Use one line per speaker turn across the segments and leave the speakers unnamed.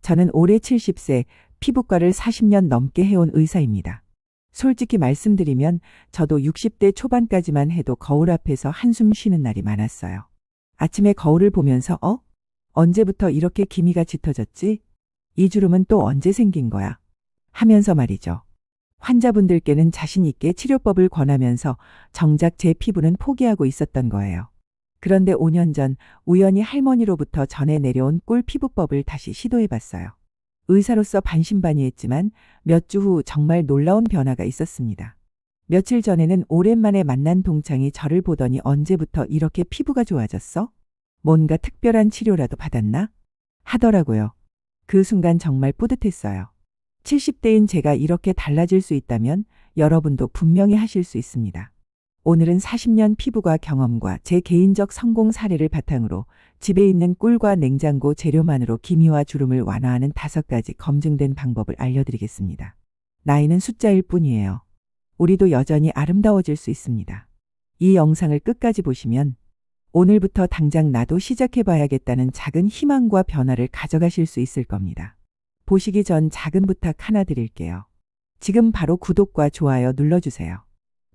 저는 올해 70세, 피부과를 40년 넘게 해온 의사입니다. 솔직히 말씀드리면 저도 60대 초반까지만 해도 거울 앞에서 한숨 쉬는 날이 많았어요. 아침에 거울을 보면서 언제부터 이렇게 기미가 짙어졌지? 이 주름은 또 언제 생긴 거야? 하면서 말이죠. 환자분들께는 자신 있게 치료법을 권하면서 정작 제 피부는 포기하고 있었던 거예요. 그런데 5년 전 우연히 할머니로부터 전해 내려온 꿀 피부법을 다시 시도해봤어요. 의사로서 반신반의했지만 몇 주 후 정말 놀라운 변화가 있었습니다. 며칠 전에는 오랜만에 만난 동창이 저를 보더니 언제부터 이렇게 피부가 좋아졌어? 뭔가 특별한 치료라도 받았나? 하더라고요. 그 순간 정말 뿌듯했어요. 70대인 제가 이렇게 달라질 수 있다면 여러분도 분명히 하실 수 있습니다. 오늘은 40년 피부과 경험과 제 개인적 성공 사례를 바탕으로 집에 있는 꿀과 냉장고 재료만으로 기미와 주름을 완화하는 5가지 검증된 방법을 알려드리겠습니다. 나이는 숫자일 뿐이에요. 우리도 여전히 아름다워질 수 있습니다. 이 영상을 끝까지 보시면 오늘부터 당장 나도 시작해봐야겠다는 작은 희망과 변화를 가져가실 수 있을 겁니다. 보시기 전 작은 부탁 하나 드릴게요. 지금 바로 구독과 좋아요 눌러주세요.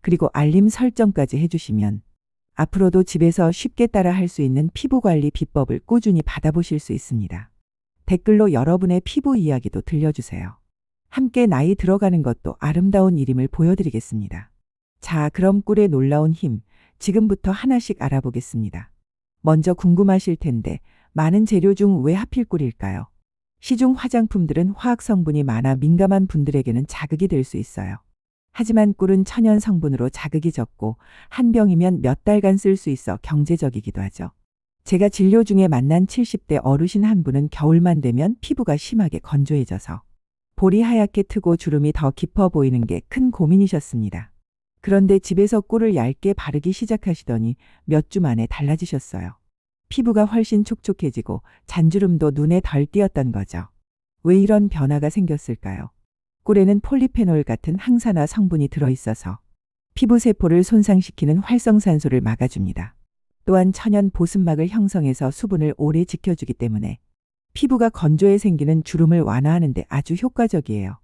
그리고 알림 설정까지 해주시면 앞으로도 집에서 쉽게 따라 할 수 있는 피부관리 비법을 꾸준히 받아보실 수 있습니다. 댓글로 여러분의 피부 이야기도 들려주세요. 함께 나이 들어가는 것도 아름다운 일임을 보여드리겠습니다. 자, 그럼 꿀의 놀라운 힘, 지금부터 하나씩 알아보겠습니다. 먼저 궁금하실 텐데 많은 재료 중 왜 하필 꿀일까요? 시중 화장품들은 화학 성분이 많아 민감한 분들에게는 자극이 될 수 있어요. 하지만 꿀은 천연 성분으로 자극이 적고 한 병이면 몇 달간 쓸 수 있어 경제적이기도 하죠. 제가 진료 중에 만난 70대 어르신 한 분은 겨울만 되면 피부가 심하게 건조해져서 볼이 하얗게 트고 주름이 더 깊어 보이는 게 큰 고민이셨습니다. 그런데 집에서 꿀을 얇게 바르기 시작하시더니 몇 주 만에 달라지셨어요. 피부가 훨씬 촉촉해지고 잔주름도 눈에 덜 띄었던 거죠. 왜 이런 변화가 생겼을까요? 꿀에는 폴리페놀 같은 항산화 성분이 들어있어서 피부 세포를 손상시키는 활성산소를 막아줍니다. 또한 천연 보습막을 형성해서 수분을 오래 지켜주기 때문에 피부가 건조해 생기는 주름을 완화하는 데 아주 효과적이에요.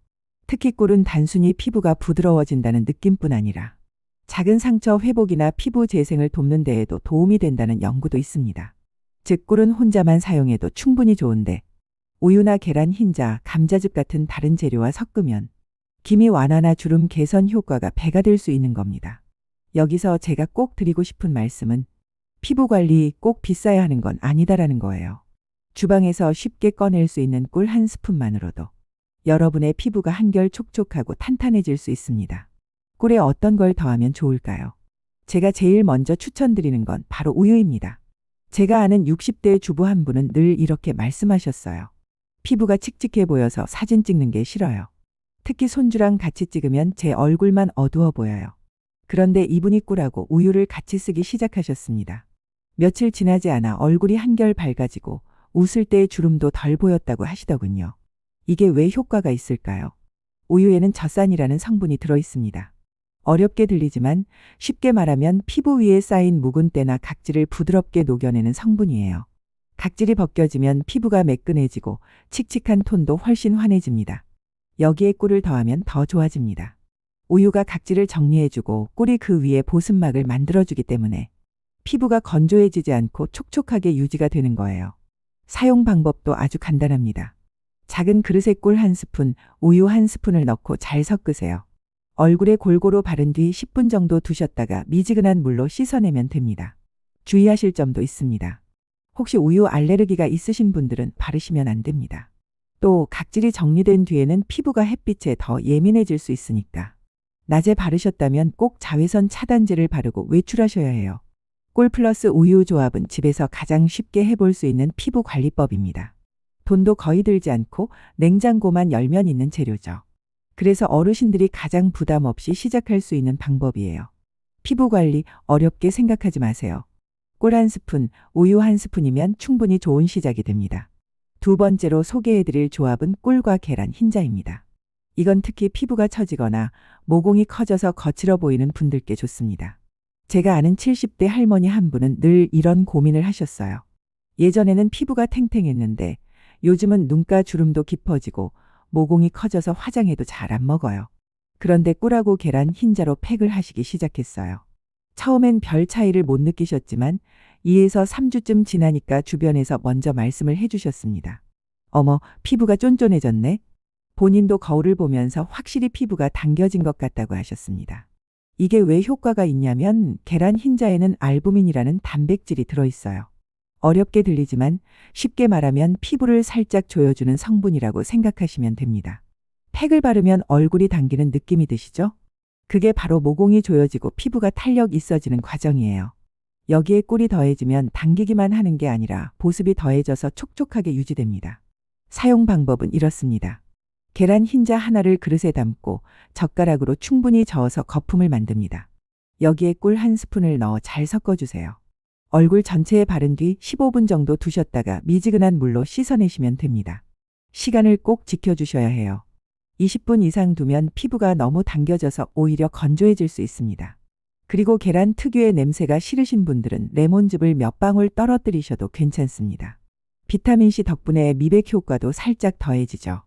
특히 꿀은 단순히 피부가 부드러워진다는 느낌뿐 아니라 작은 상처 회복이나 피부 재생을 돕는 데에도 도움이 된다는 연구도 있습니다. 즉 꿀은 혼자만 사용해도 충분히 좋은데 우유나 계란 흰자, 감자즙 같은 다른 재료와 섞으면 기미 완화나 주름 개선 효과가 배가 될 수 있는 겁니다. 여기서 제가 꼭 드리고 싶은 말씀은 피부 관리 꼭 비싸야 하는 건 아니다라는 거예요. 주방에서 쉽게 꺼낼 수 있는 꿀 한 스푼만으로도 여러분의 피부가 한결 촉촉하고 탄탄해질 수 있습니다. 꿀에 어떤 걸 더하면 좋을까요? 제가 제일 먼저 추천드리는 건 바로 우유입니다. 제가 아는 60대 주부 한 분은 늘 이렇게 말씀하셨어요. 피부가 칙칙해 보여서 사진 찍는 게 싫어요. 특히 손주랑 같이 찍으면 제 얼굴만 어두워 보여요. 그런데 이분이 꿀하고 우유를 같이 쓰기 시작하셨습니다. 며칠 지나지 않아 얼굴이 한결 밝아지고 웃을 때 주름도 덜 보였다고 하시더군요. 이게 왜 효과가 있을까요? 우유에는 젖산이라는 성분이 들어있습니다. 어렵게 들리지만 쉽게 말하면 피부 위에 쌓인 묵은 때나 각질을 부드럽게 녹여내는 성분이에요. 각질이 벗겨지면 피부가 매끈해지고 칙칙한 톤도 훨씬 환해집니다. 여기에 꿀을 더하면 더 좋아집니다. 우유가 각질을 정리해주고 꿀이 그 위에 보습막을 만들어주기 때문에 피부가 건조해지지 않고 촉촉하게 유지가 되는 거예요. 사용 방법도 아주 간단합니다. 작은 그릇에 꿀 한 스푼, 우유 한 스푼을 넣고 잘 섞으세요. 얼굴에 골고루 바른 뒤 10분 정도 두셨다가 미지근한 물로 씻어내면 됩니다. 주의하실 점도 있습니다. 혹시 우유 알레르기가 있으신 분들은 바르시면 안 됩니다. 또 각질이 정리된 뒤에는 피부가 햇빛에 더 예민해질 수 있으니까 낮에 바르셨다면 꼭 자외선 차단제를 바르고 외출하셔야 해요. 꿀 플러스 우유 조합은 집에서 가장 쉽게 해볼 수 있는 피부 관리법입니다. 돈도 거의 들지 않고 냉장고만 열면 있는 재료죠. 그래서 어르신들이 가장 부담 없이 시작할 수 있는 방법이에요. 피부 관리 어렵게 생각하지 마세요. 꿀 한 스푼, 우유 한 스푼이면 충분히 좋은 시작이 됩니다. 두 번째로 소개해드릴 조합은 꿀과 계란 흰자입니다. 이건 특히 피부가 처지거나 모공이 커져서 거칠어 보이는 분들께 좋습니다. 제가 아는 70대 할머니 한 분은 늘 이런 고민을 하셨어요. 예전에는 피부가 탱탱했는데 요즘은 눈가 주름도 깊어지고 모공이 커져서 화장해도 잘 안 먹어요. 그런데 꿀하고 계란 흰자로 팩을 하시기 시작했어요. 처음엔 별 차이를 못 느끼셨지만 2에서 3주쯤 지나니까 주변에서 먼저 말씀을 해주셨습니다. 어머, 피부가 쫀쫀해졌네. 본인도 거울을 보면서 확실히 피부가 당겨진 것 같다고 하셨습니다. 이게 왜 효과가 있냐면 계란 흰자에는 알부민이라는 단백질이 들어있어요. 어렵게 들리지만 쉽게 말하면 피부를 살짝 조여주는 성분이라고 생각하시면 됩니다. 팩을 바르면 얼굴이 당기는 느낌이 드시죠? 그게 바로 모공이 조여지고 피부가 탄력 있어지는 과정이에요. 여기에 꿀이 더해지면 당기기만 하는 게 아니라 보습이 더해져서 촉촉하게 유지됩니다. 사용 방법은 이렇습니다. 계란 흰자 하나를 그릇에 담고 젓가락으로 충분히 저어서 거품을 만듭니다. 여기에 꿀 한 스푼을 넣어 잘 섞어주세요. 얼굴 전체에 바른 뒤 15분 정도 두셨다가 미지근한 물로 씻어내시면 됩니다. 시간을 꼭 지켜주셔야 해요. 20분 이상 두면 피부가 너무 당겨져서 오히려 건조해질 수 있습니다. 그리고 계란 특유의 냄새가 싫으신 분들은 레몬즙을 몇 방울 떨어뜨리셔도 괜찮습니다. 비타민C 덕분에 미백 효과도 살짝 더해지죠.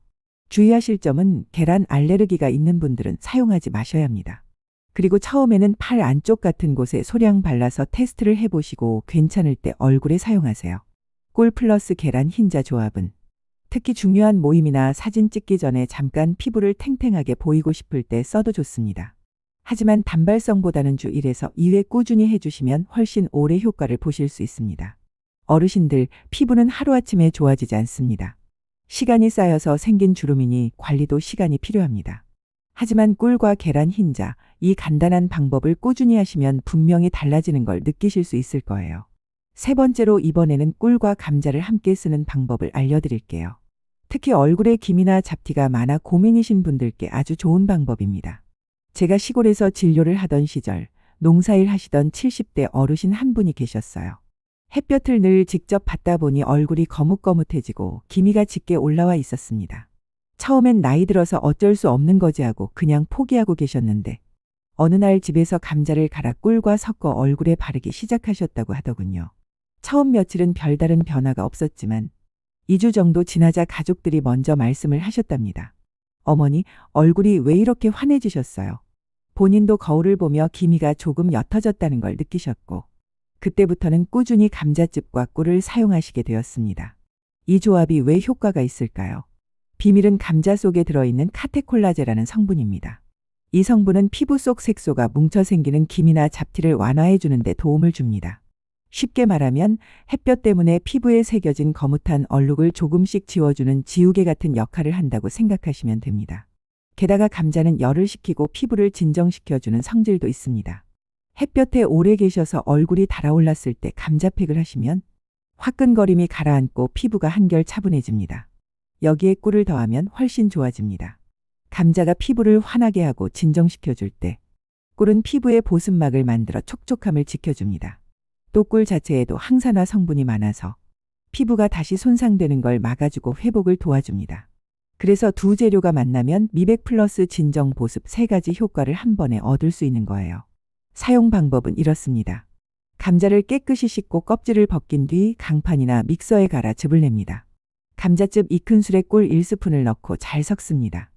주의하실 점은 계란 알레르기가 있는 분들은 사용하지 마셔야 합니다. 그리고 처음에는 팔 안쪽 같은 곳에 소량 발라서 테스트를 해보시고 괜찮을 때 얼굴에 사용하세요. 꿀 플러스 계란 흰자 조합은 특히 중요한 모임이나 사진 찍기 전에 잠깐 피부를 탱탱하게 보이고 싶을 때 써도 좋습니다. 하지만 단발성보다는 주 1에서 2회 꾸준히 해주시면 훨씬 오래 효과를 보실 수 있습니다. 어르신들, 피부는 하루아침에 좋아지지 않습니다. 시간이 쌓여서 생긴 주름이니 관리도 시간이 필요합니다. 하지만 꿀과 계란 흰자, 이 간단한 방법을 꾸준히 하시면 분명히 달라지는 걸 느끼실 수 있을 거예요. 세 번째로 이번에는 꿀과 감자를 함께 쓰는 방법을 알려드릴게요. 특히 얼굴에 기미나 잡티가 많아 고민이신 분들께 아주 좋은 방법입니다. 제가 시골에서 진료를 하던 시절 농사일 하시던 70대 어르신 한 분이 계셨어요. 햇볕을 늘 직접 받다 보니 얼굴이 거뭇거뭇해지고 기미가 짙게 올라와 있었습니다. 처음엔 나이 들어서 어쩔 수 없는 거지 하고 그냥 포기하고 계셨는데 어느 날 집에서 감자를 갈아 꿀과 섞어 얼굴에 바르기 시작하셨다고 하더군요. 처음 며칠은 별다른 변화가 없었지만 2주 정도 지나자 가족들이 먼저 말씀을 하셨답니다. 어머니, 얼굴이 왜 이렇게 환해지셨어요? 본인도 거울을 보며 기미가 조금 옅어졌다는 걸 느끼셨고 그때부터는 꾸준히 감자즙과 꿀을 사용하시게 되었습니다. 이 조합이 왜 효과가 있을까요? 비밀은 감자 속에 들어있는 카테콜라제라는 성분입니다. 이 성분은 피부 속 색소가 뭉쳐 생기는 기미나 잡티를 완화해 주는 데 도움을 줍니다. 쉽게 말하면 햇볕 때문에 피부에 새겨진 거뭇한 얼룩을 조금씩 지워주는 지우개 같은 역할을 한다고 생각하시면 됩니다. 게다가 감자는 열을 식히고 피부를 진정시켜주는 성질도 있습니다. 햇볕에 오래 계셔서 얼굴이 달아올랐을 때 감자팩을 하시면 화끈거림이 가라앉고 피부가 한결 차분해집니다. 여기에 꿀을 더하면 훨씬 좋아집니다. 감자가 피부를 환하게 하고 진정시켜줄 때 꿀은 피부의 보습막을 만들어 촉촉함을 지켜줍니다. 또 꿀 자체에도 항산화 성분이 많아서 피부가 다시 손상되는 걸 막아주고 회복을 도와줍니다. 그래서 두 재료가 만나면 미백 플러스 진정 보습 세 가지 효과를 한 번에 얻을 수 있는 거예요. 사용 방법은 이렇습니다. 감자를 깨끗이 씻고 껍질을 벗긴 뒤 강판이나 믹서에 갈아 즙을 냅니다. 감자즙 2큰술에 꿀 1스푼을 넣고 잘 섞습니다.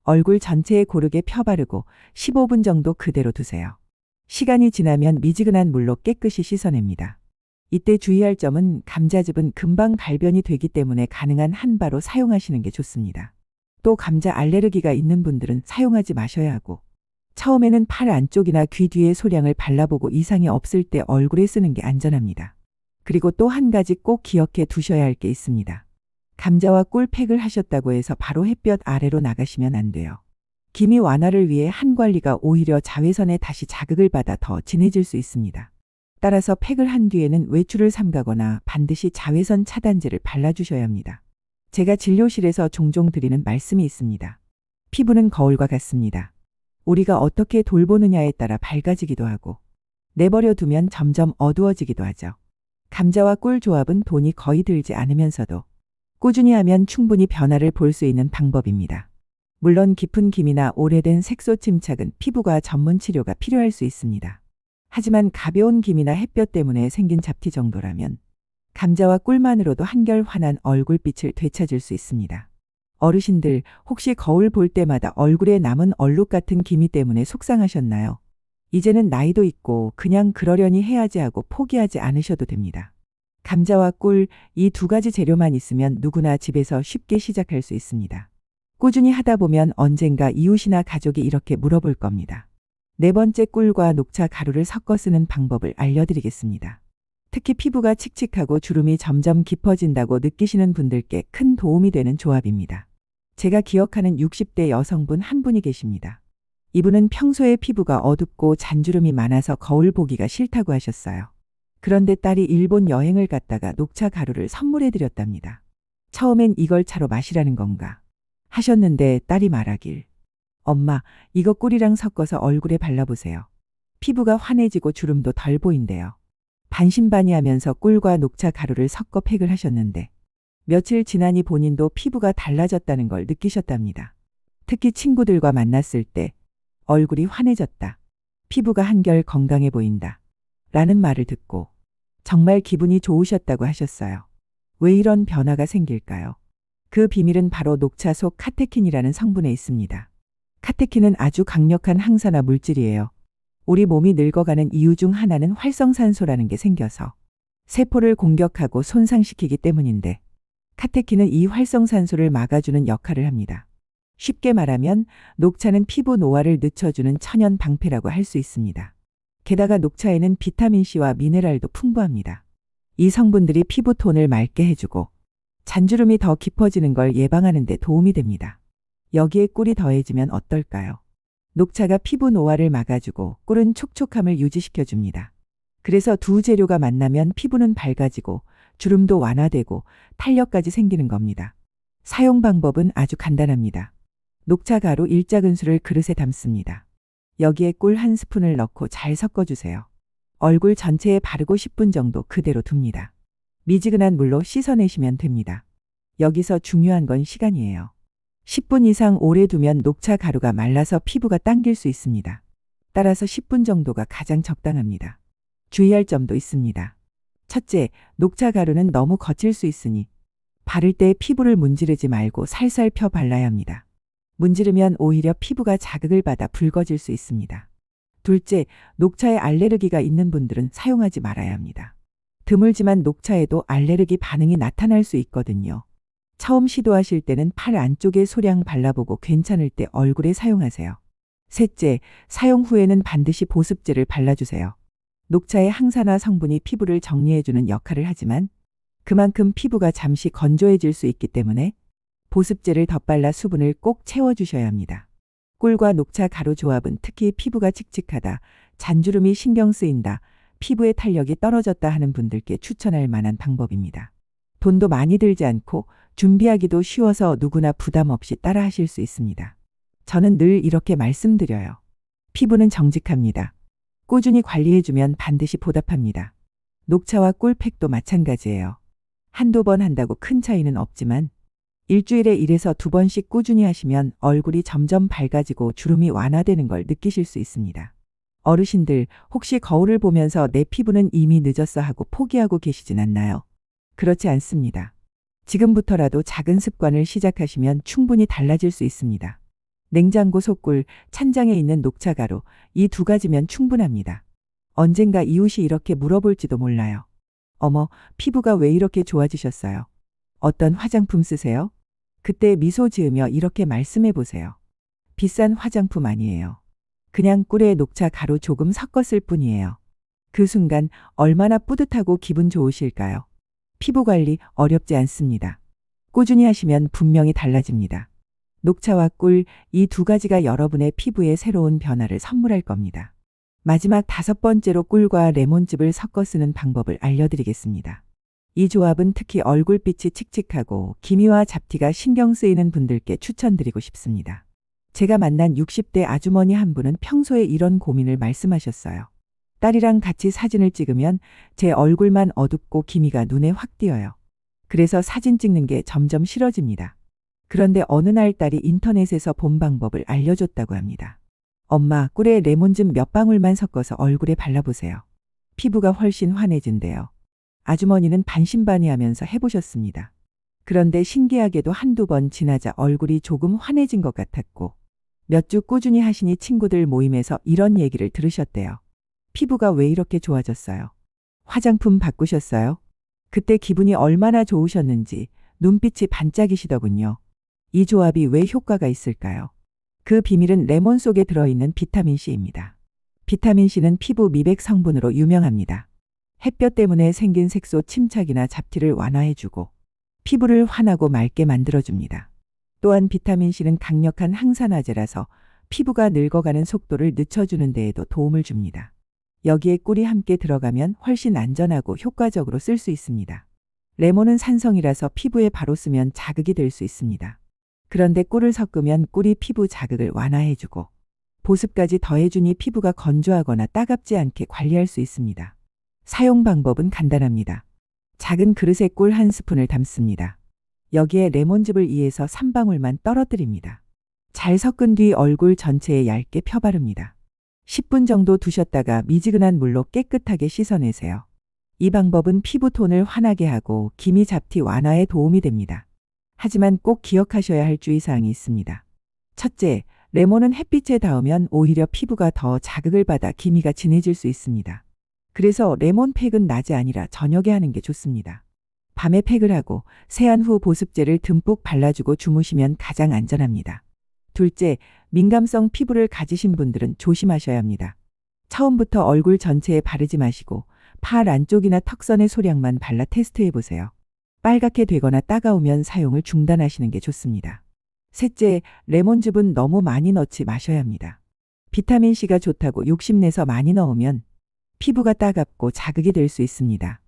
얼굴 전체에 고르게 펴바르고 15분 정도 그대로 두세요. 시간이 지나면 미지근한 물로 깨끗이 씻어냅니다. 이때 주의할 점은 감자즙은 금방 발변이 되기 때문에 가능한 한바로 사용하시는 게 좋습니다. 또 감자 알레르기가 있는 분들은 사용하지 마셔야 하고 처음에는 팔 안쪽이나 귀 뒤에 소량을 발라보고 이상이 없을 때 얼굴에 쓰는 게 안전합니다. 그리고 또 한 가지 꼭 기억해 두셔야 할 게 있습니다. 감자와 꿀팩을 하셨다고 해서 바로 햇볕 아래로 나가시면 안 돼요. 기미 완화를 위해 한 관리가 오히려 자외선에 다시 자극을 받아 더 진해질 수 있습니다. 따라서 팩을 한 뒤에는 외출을 삼가거나 반드시 자외선 차단제를 발라주셔야 합니다. 제가 진료실에서 종종 드리는 말씀이 있습니다. 피부는 거울과 같습니다. 우리가 어떻게 돌보느냐에 따라 밝아지기도 하고 내버려 두면 점점 어두워지기도 하죠. 감자와 꿀 조합은 돈이 거의 들지 않으면서도 꾸준히 하면 충분히 변화를 볼 수 있는 방법입니다. 물론 깊은 기미나 오래된 색소 침착은 피부과 전문 치료가 필요할 수 있습니다. 하지만 가벼운 기미나 햇볕 때문에 생긴 잡티 정도라면 감자와 꿀만으로도 한결 환한 얼굴빛을 되찾을 수 있습니다. 어르신들, 혹시 거울 볼 때마다 얼굴에 남은 얼룩 같은 기미 때문에 속상하셨나요? 이제는 나이도 있고 그냥 그러려니 해야지 하고 포기하지 않으셔도 됩니다. 감자와 꿀, 이 두 가지 재료만 있으면 누구나 집에서 쉽게 시작할 수 있습니다. 꾸준히 하다 보면 언젠가 이웃이나 가족이 이렇게 물어볼 겁니다. 네 번째, 꿀과 녹차 가루를 섞어 쓰는 방법을 알려드리겠습니다. 특히 피부가 칙칙하고 주름이 점점 깊어진다고 느끼시는 분들께 큰 도움이 되는 조합입니다. 제가 기억하는 60대 여성분 한 분이 계십니다. 이분은 평소에 피부가 어둡고 잔주름이 많아서 거울 보기가 싫다고 하셨어요. 그런데 딸이 일본 여행을 갔다가 녹차 가루를 선물해 드렸답니다. 처음엔 이걸 차로 마시라는 건가 하셨는데 딸이 말하길, 엄마, 이거 꿀이랑 섞어서 얼굴에 발라보세요. 피부가 환해지고 주름도 덜 보인대요. 반신반의하면서 꿀과 녹차 가루를 섞어 팩을 하셨는데 며칠 지나니 본인도 피부가 달라졌다는 걸 느끼셨답니다. 특히 친구들과 만났을 때 얼굴이 환해졌다, 피부가 한결 건강해 보인다 라는 말을 듣고 정말 기분이 좋으셨다고 하셨어요. 왜 이런 변화가 생길까요? 그 비밀은 바로 녹차 속 카테킨이라는 성분에 있습니다. 카테킨은 아주 강력한 항산화 물질이에요. 우리 몸이 늙어가는 이유 중 하나는 활성산소라는 게 생겨서 세포를 공격하고 손상시키기 때문인데, 카테킨은 이 활성산소를 막아주는 역할을 합니다. 쉽게 말하면 녹차는 피부 노화를 늦춰주는 천연 방패라고 할 수 있습니다. 게다가 녹차에는 비타민C와 미네랄도 풍부합니다. 이 성분들이 피부톤을 맑게 해주고 잔주름이 더 깊어지는 걸 예방하는 데 도움이 됩니다. 여기에 꿀이 더해지면 어떨까요? 녹차가 피부 노화를 막아주고 꿀은 촉촉함을 유지시켜줍니다. 그래서 두 재료가 만나면 피부는 밝아지고 주름도 완화되고 탄력까지 생기는 겁니다. 사용 방법은 아주 간단합니다. 녹차 가루 1작은술을 그릇에 담습니다. 여기에 꿀 1스푼을 넣고 잘 섞어주세요. 얼굴 전체에 바르고 10분 정도 그대로 둡니다. 미지근한 물로 씻어내시면 됩니다. 여기서 중요한 건 시간이에요. 10분 이상 오래 두면 녹차 가루가 말라서 피부가 당길 수 있습니다. 따라서 10분 정도가 가장 적당합니다. 주의할 점도 있습니다. 첫째, 녹차 가루는 너무 거칠 수 있으니 바를 때 피부를 문지르지 말고 살살 펴 발라야 합니다. 문지르면 오히려 피부가 자극을 받아 붉어질 수 있습니다. 둘째, 녹차에 알레르기가 있는 분들은 사용하지 말아야 합니다. 드물지만 녹차에도 알레르기 반응이 나타날 수 있거든요. 처음 시도하실 때는 팔 안쪽에 소량 발라보고 괜찮을 때 얼굴에 사용하세요. 셋째, 사용 후에는 반드시 보습제를 발라주세요. 녹차의 항산화 성분이 피부를 정리해주는 역할을 하지만 그만큼 피부가 잠시 건조해질 수 있기 때문에 보습제를 덧발라 수분을 꼭 채워주셔야 합니다. 꿀과 녹차 가루 조합은 특히 피부가 칙칙하다, 잔주름이 신경 쓰인다, 피부의 탄력이 떨어졌다 하는 분들께 추천할 만한 방법입니다. 돈도 많이 들지 않고 준비하기도 쉬워서 누구나 부담 없이 따라 하실 수 있습니다. 저는 늘 이렇게 말씀드려요. 피부는 정직합니다. 꾸준히 관리해주면 반드시 보답합니다. 녹차와 꿀팩도 마찬가지예요. 한두 번 한다고 큰 차이는 없지만 일주일에 1에서 2번씩 꾸준히 하시면 얼굴이 점점 밝아지고 주름이 완화되는 걸 느끼실 수 있습니다. 어르신들, 혹시 거울을 보면서 내 피부는 이미 늦었어 하고 포기하고 계시진 않나요? 그렇지 않습니다. 지금부터라도 작은 습관을 시작하시면 충분히 달라질 수 있습니다. 냉장고 속꿀, 찬장에 있는 녹차가루, 이 두 가지면 충분합니다. 언젠가 이웃이 이렇게 물어볼지도 몰라요. 어머, 피부가 왜 이렇게 좋아지셨어요? 어떤 화장품 쓰세요? 그때 미소 지으며 이렇게 말씀해 보세요. 비싼 화장품 아니에요. 그냥 꿀에 녹차 가루 조금 섞었을 뿐이에요. 그 순간 얼마나 뿌듯하고 기분 좋으실까요? 피부 관리 어렵지 않습니다. 꾸준히 하시면 분명히 달라집니다. 녹차와 꿀, 이 두 가지가 여러분의 피부에 새로운 변화를 선물할 겁니다. 마지막 5번째로 꿀과 레몬즙을 섞어 쓰는 방법을 알려드리겠습니다. 이 조합은 특히 얼굴빛이 칙칙하고 기미와 잡티가 신경 쓰이는 분들께 추천드리고 싶습니다. 제가 만난 60대 아주머니 한 분은 평소에 이런 고민을 말씀하셨어요. 딸이랑 같이 사진을 찍으면 제 얼굴만 어둡고 기미가 눈에 확 띄어요. 그래서 사진 찍는 게 점점 싫어집니다. 그런데 어느 날 딸이 인터넷에서 본 방법을 알려줬다고 합니다. 엄마, 꿀에 레몬즙 몇 방울만 섞어서 얼굴에 발라보세요. 피부가 훨씬 환해진대요. 아주머니는 반신반의하면서 해보셨습니다. 그런데 신기하게도 한두 번 지나자 얼굴이 조금 환해진 것 같았고 몇 주 꾸준히 하시니 친구들 모임에서 이런 얘기를 들으셨대요. 피부가 왜 이렇게 좋아졌어요? 화장품 바꾸셨어요? 그때 기분이 얼마나 좋으셨는지 눈빛이 반짝이시더군요. 이 조합이 왜 효과가 있을까요? 그 비밀은 레몬 속에 들어있는 비타민C입니다. 비타민C는 피부 미백 성분으로 유명합니다. 햇볕 때문에 생긴 색소 침착이나 잡티를 완화해주고 피부를 환하고 맑게 만들어줍니다. 또한 비타민C는 강력한 항산화제라서 피부가 늙어가는 속도를 늦춰주는 데에도 도움을 줍니다. 여기에 꿀이 함께 들어가면 훨씬 안전하고 효과적으로 쓸 수 있습니다. 레몬은 산성이라서 피부에 바로 쓰면 자극이 될 수 있습니다. 그런데 꿀을 섞으면 꿀이 피부 자극을 완화해주고 보습까지 더해주니 피부가 건조하거나 따갑지 않게 관리할 수 있습니다. 사용 방법은 간단합니다. 작은 그릇에 꿀 한 스푼을 담습니다. 여기에 레몬즙을 2에서 3방울만 떨어뜨립니다. 잘 섞은 뒤 얼굴 전체에 얇게 펴바릅니다. 10분 정도 두셨다가 미지근한 물로 깨끗하게 씻어내세요. 이 방법은 피부톤을 환하게 하고 기미 잡티 완화에 도움이 됩니다. 하지만 꼭 기억하셔야 할 주의사항이 있습니다. 첫째, 레몬은 햇빛에 닿으면 오히려 피부가 더 자극을 받아 기미가 진해질 수 있습니다. 그래서 레몬 팩은 낮에 아니라 저녁에 하는 게 좋습니다. 밤에 팩을 하고 세안 후 보습제를 듬뿍 발라주고 주무시면 가장 안전합니다. 둘째, 민감성 피부를 가지신 분들은 조심하셔야 합니다. 처음부터 얼굴 전체에 바르지 마시고 팔 안쪽이나 턱선의 소량만 발라 테스트해보세요. 빨갛게 되거나 따가우면 사용을 중단하시는 게 좋습니다. 셋째, 레몬즙은 너무 많이 넣지 마셔야 합니다. 비타민C가 좋다고 욕심내서 많이 넣으면 피부가 따갑고 자극이 될 수 있습니다.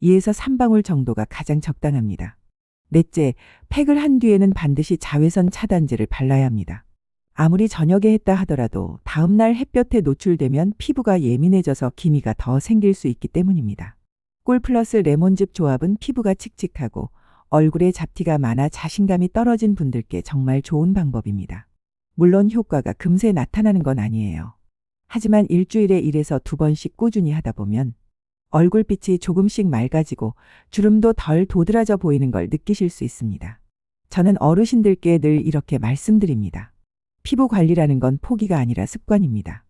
2에서 3방울 정도가 가장 적당합니다. 넷째, 팩을 한 뒤에는 반드시 자외선 차단제를 발라야 합니다. 아무리 저녁에 했다 하더라도 다음날 햇볕에 노출되면 피부가 예민해져서 기미가 더 생길 수 있기 때문입니다. 꿀 플러스 레몬즙 조합은 피부가 칙칙하고 얼굴에 잡티가 많아 자신감이 떨어진 분들께 정말 좋은 방법입니다. 물론 효과가 금세 나타나는 건 아니에요. 하지만 일주일에 1에서 2번씩 꾸준히 하다 보면 얼굴빛이 조금씩 맑아지고 주름도 덜 도드라져 보이는 걸 느끼실 수 있습니다. 저는 어르신들께 늘 이렇게 말씀드립니다. 피부 관리라는 건 포기가 아니라 습관입니다.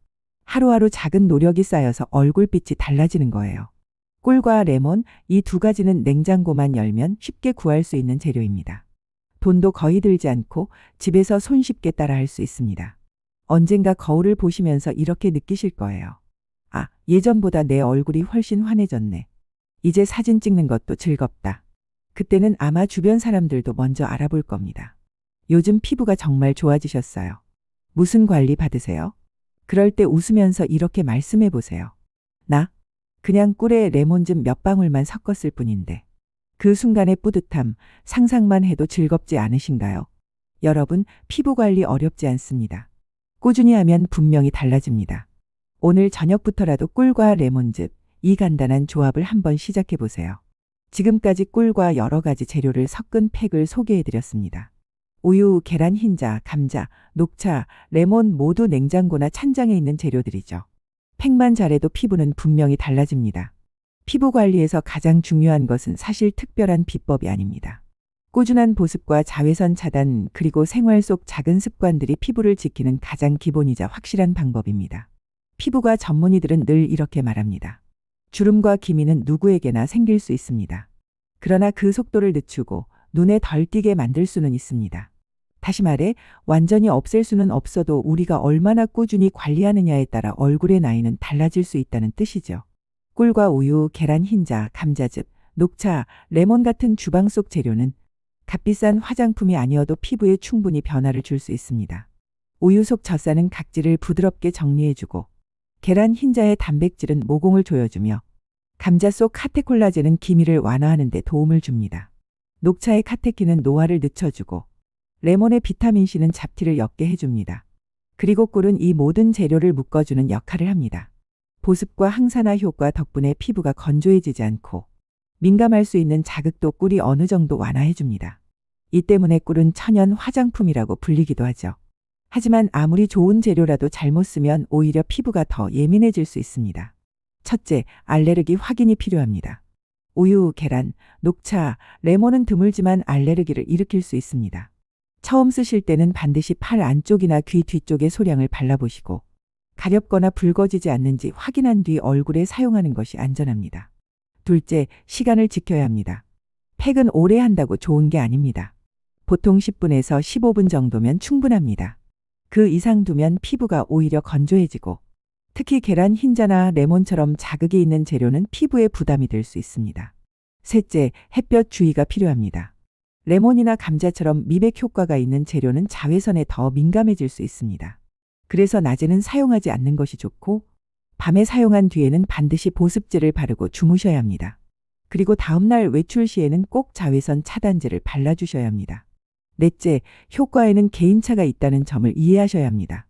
하루하루 작은 노력이 쌓여서 얼굴빛이 달라지는 거예요. 꿀과 레몬, 이 두 가지는 냉장고만 열면 쉽게 구할 수 있는 재료입니다. 돈도 거의 들지 않고 집에서 손쉽게 따라할 수 있습니다. 언젠가 거울을 보시면서 이렇게 느끼실 거예요. 아, 예전보다 내 얼굴이 훨씬 환해졌네. 이제 사진 찍는 것도 즐겁다. 그때는 아마 주변 사람들도 먼저 알아볼 겁니다. 요즘 피부가 정말 좋아지셨어요. 무슨 관리 받으세요? 그럴 때 웃으면서 이렇게 말씀해 보세요. 나? 그냥 꿀에 레몬즙 몇 방울만 섞었을 뿐인데. 그 순간의 뿌듯함, 상상만 해도 즐겁지 않으신가요? 여러분, 피부 관리 어렵지 않습니다. 꾸준히 하면 분명히 달라집니다. 오늘 저녁부터라도 꿀과 레몬즙, 이 간단한 조합을 한번 시작해 보세요. 지금까지 꿀과 여러 가지 재료를 섞은 팩을 소개해 드렸습니다. 우유, 계란 흰자, 감자, 녹차, 레몬 모두 냉장고나 찬장에 있는 재료들이죠. 팩만 잘해도 피부는 분명히 달라집니다. 피부 관리에서 가장 중요한 것은 사실 특별한 비법이 아닙니다. 꾸준한 보습과 자외선 차단, 그리고 생활 속 작은 습관들이 피부를 지키는 가장 기본이자 확실한 방법입니다. 피부과 전문의들은 늘 이렇게 말합니다. 주름과 기미는 누구에게나 생길 수 있습니다. 그러나 그 속도를 늦추고 눈에 덜 띄게 만들 수는 있습니다. 다시 말해 완전히 없앨 수는 없어도 우리가 얼마나 꾸준히 관리하느냐에 따라 얼굴의 나이는 달라질 수 있다는 뜻이죠. 꿀과 우유, 계란 흰자, 감자즙, 녹차, 레몬 같은 주방 속 재료는 값비싼 화장품이 아니어도 피부에 충분히 변화를 줄 수 있습니다. 우유 속 젖산은 각질을 부드럽게 정리해주고 계란 흰자의 단백질은 모공을 조여주며 감자 속 카테콜라겐은 기미를 완화하는 데 도움을 줍니다. 녹차의 카테킨은 노화를 늦춰주고 레몬의 비타민C는 잡티를 옅게 해줍니다. 그리고 꿀은 이 모든 재료를 묶어주는 역할을 합니다. 보습과 항산화 효과 덕분에 피부가 건조해지지 않고 민감할 수 있는 자극도 꿀이 어느 정도 완화해줍니다. 이 때문에 꿀은 천연 화장품이라고 불리기도 하죠. 하지만 아무리 좋은 재료라도 잘못 쓰면 오히려 피부가 더 예민해질 수 있습니다. 첫째, 알레르기 확인이 필요합니다. 우유, 계란, 녹차, 레몬은 드물지만 알레르기를 일으킬 수 있습니다. 처음 쓰실 때는 반드시 팔 안쪽이나 귀 뒤쪽에 소량을 발라보시고 가렵거나 붉어지지 않는지 확인한 뒤 얼굴에 사용하는 것이 안전합니다. 둘째, 시간을 지켜야 합니다. 팩은 오래 한다고 좋은 게 아닙니다. 보통 10분에서 15분 정도면 충분합니다. 그 이상 두면 피부가 오히려 건조해지고 특히 계란 흰자나 레몬처럼 자극이 있는 재료는 피부에 부담이 될 수 있습니다. 셋째, 햇볕 주의가 필요합니다. 레몬이나 감자처럼 미백 효과가 있는 재료는 자외선에 더 민감해질 수 있습니다. 그래서 낮에는 사용하지 않는 것이 좋고 밤에 사용한 뒤에는 반드시 보습제를 바르고 주무셔야 합니다. 그리고 다음날 외출 시에는 꼭 자외선 차단제를 발라주셔야 합니다. 넷째, 효과에는 개인차가 있다는 점을 이해하셔야 합니다.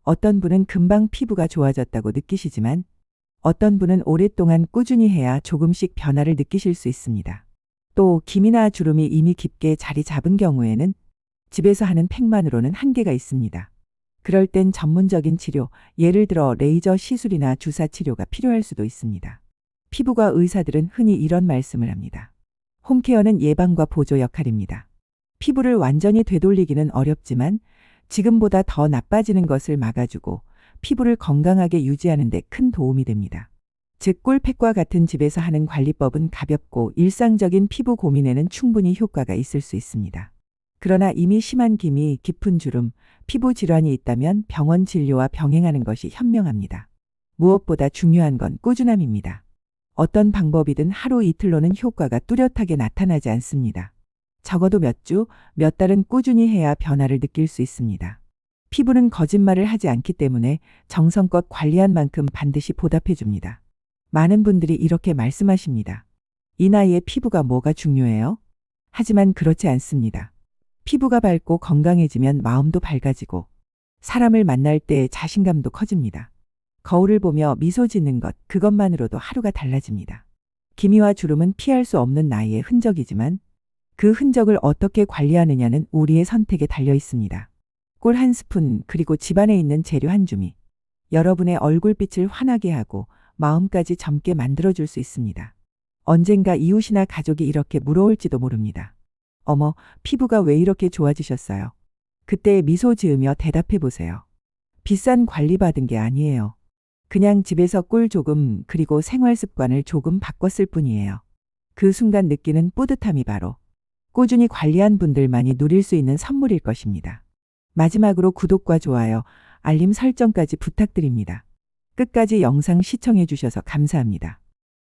어떤 분은 금방 피부가 좋아졌다고 느끼시지만 어떤 분은 오랫동안 꾸준히 해야 조금씩 변화를 느끼실 수 있습니다. 또 기미나 주름이 이미 깊게 자리 잡은 경우에는 집에서 하는 팩만으로는 한계가 있습니다. 그럴 땐 전문적인 치료, 예를 들어 레이저 시술이나 주사 치료가 필요할 수도 있습니다. 피부과 의사들은 흔히 이런 말씀을 합니다. 홈케어는 예방과 보조 역할입니다. 피부를 완전히 되돌리기는 어렵지만 지금보다 더 나빠지는 것을 막아주고 피부를 건강하게 유지하는 데 큰 도움이 됩니다. 즉 꿀팩과 같은 집에서 하는 관리법은 가볍고 일상적인 피부 고민에는 충분히 효과가 있을 수 있습니다. 그러나 이미 심한 기미, 깊은 주름, 피부 질환이 있다면 병원 진료와 병행하는 것이 현명합니다. 무엇보다 중요한 건 꾸준함입니다. 어떤 방법이든 하루 이틀로는 효과가 뚜렷하게 나타나지 않습니다. 적어도 몇 주, 몇 달은 꾸준히 해야 변화를 느낄 수 있습니다. 피부는 거짓말을 하지 않기 때문에 정성껏 관리한 만큼 반드시 보답해 줍니다. 많은 분들이 이렇게 말씀하십니다. 이 나이에 피부가 뭐가 중요해요? 하지만 그렇지 않습니다. 피부가 밝고 건강해지면 마음도 밝아지고 사람을 만날 때 자신감도 커집니다. 거울을 보며 미소 짓는 것, 그것만으로도 하루가 달라집니다. 기미와 주름은 피할 수 없는 나이의 흔적이지만 그 흔적을 어떻게 관리하느냐는 우리의 선택에 달려 있습니다. 꿀 한 스푼, 그리고 집안에 있는 재료 한 줌이 여러분의 얼굴빛을 환하게 하고 마음까지 젊게 만들어줄 수 있습니다. 언젠가 이웃이나 가족이 이렇게 물어올지도 모릅니다. 어머, 피부가 왜 이렇게 좋아지셨어요? 그때 미소 지으며 대답해 보세요. 비싼 관리 받은 게 아니에요. 그냥 집에서 꿀 조금, 그리고 생활 습관을 조금 바꿨을 뿐이에요. 그 순간 느끼는 뿌듯함이 바로 꾸준히 관리한 분들만이 누릴 수 있는 선물일 것입니다. 마지막으로 구독과 좋아요, 알림 설정까지 부탁드립니다. 끝까지 영상 시청해 주셔서 감사합니다.